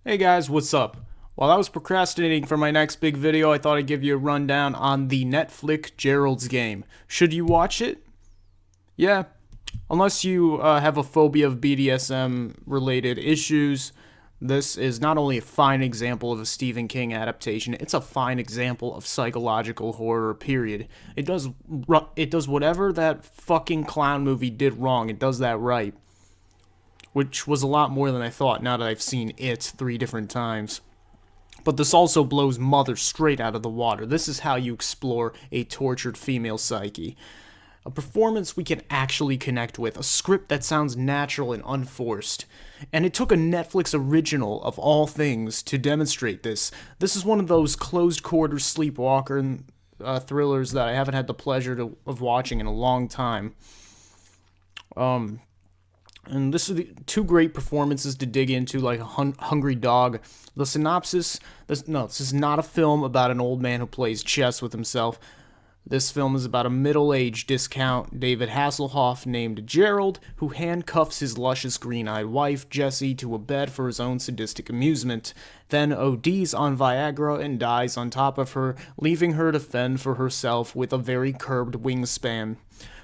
Hey guys, what's up? While I was procrastinating for my next big video, I thought I'd give you a rundown on the Netflix Gerald's game. Should you watch it? Yeah. Unless you have a phobia of BDSM related issues, this is not only a fine example of a Stephen King adaptation, it's a fine example of psychological horror, period. It does whatever that fucking clown movie did wrong, it does that right, which was a lot more than I thought now that I've seen it 3 different times. But this also blows Mother straight out of the water. This is how you explore a tortured female psyche. A performance we can actually connect with, a script that sounds natural and unforced. And it took a Netflix original, of all things, to demonstrate this. This is one of those closed quarters sleepwalker thrillers that I haven't had the pleasure of watching in a long time. And this is the two great performances to dig into, like a hungry dog. The synopsis: this is not a film about an old man who plays chess with himself. This film is about a middle-aged discount David Hasselhoff named Gerald, who handcuffs his luscious green-eyed wife, Jessie, to a bed for his own sadistic amusement, then ODs on Viagra and dies on top of her, leaving her to fend for herself with a very curbed wingspan.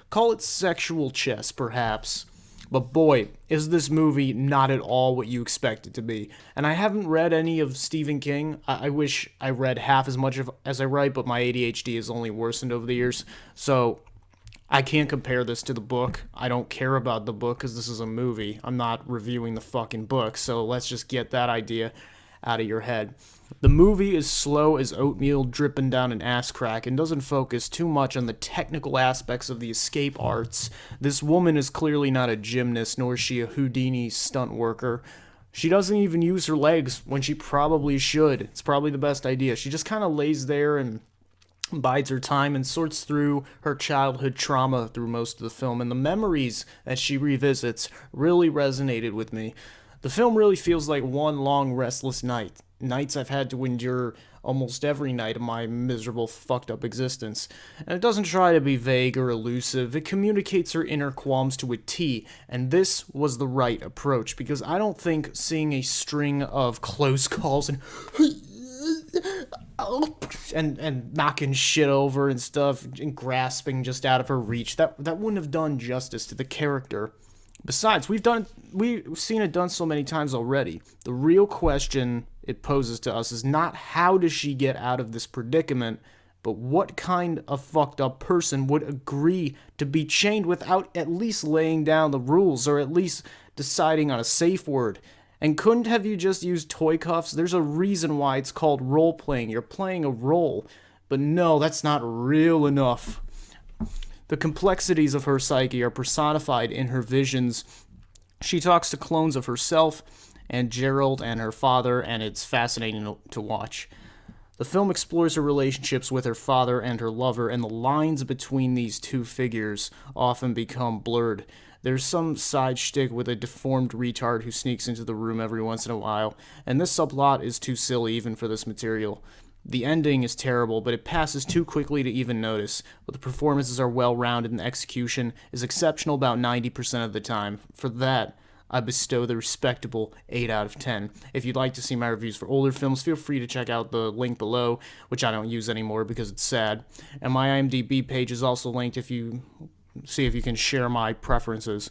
Call it sexual chess, perhaps. But boy, is this movie not at all what you expect it to be. And I haven't read any of Stephen King. I wish I read half as much as I write, but my ADHD has only worsened over the years. So I can't compare this to the book. I don't care about the book because this is a movie. I'm not reviewing the fucking book. So let's just get that idea out of your head. The movie is slow as oatmeal dripping down an ass crack and doesn't focus too much on the technical aspects of the escape arts. This woman is clearly not a gymnast, nor is she a Houdini stunt worker. She doesn't even use her legs when she probably should. It's probably the best idea. She just kind of lays there and bides her time and sorts through her childhood trauma through most of the film, and the memories that she revisits really resonated with me. The film really feels like one long restless night. Nights I've had to endure almost every night of my miserable, fucked up existence. And it doesn't try to be vague or elusive, it communicates her inner qualms to a T, and this was the right approach, because I don't think seeing a string of close calls and knocking shit over and stuff and grasping just out of her reach, that wouldn't have done justice to the character. Besides, we've seen it done so many times already. The real question it poses to us is not how does she get out of this predicament, but what kind of fucked up person would agree to be chained without at least laying down the rules or at least deciding on a safe word. And couldn't have you just used toy cuffs? There's a reason why it's called role playing. You're playing a role. But no, that's not real enough. The complexities of her psyche are personified in her visions. She talks to clones of herself and Gerald and her father, and it's fascinating to watch. The film explores her relationships with her father and her lover, and the lines between these two figures often become blurred. There's some side shtick with a deformed retard who sneaks into the room every once in a while, and this subplot is too silly even for this material. The ending is terrible, but it passes too quickly to even notice. But the performances are well-rounded and the execution is exceptional about 90% of the time. For that, I bestow the respectable 8 out of 10. If you'd like to see my reviews for older films, feel free to check out the link below, which I don't use anymore because it's sad. And my IMDb page is also linked if you see if you can share my preferences.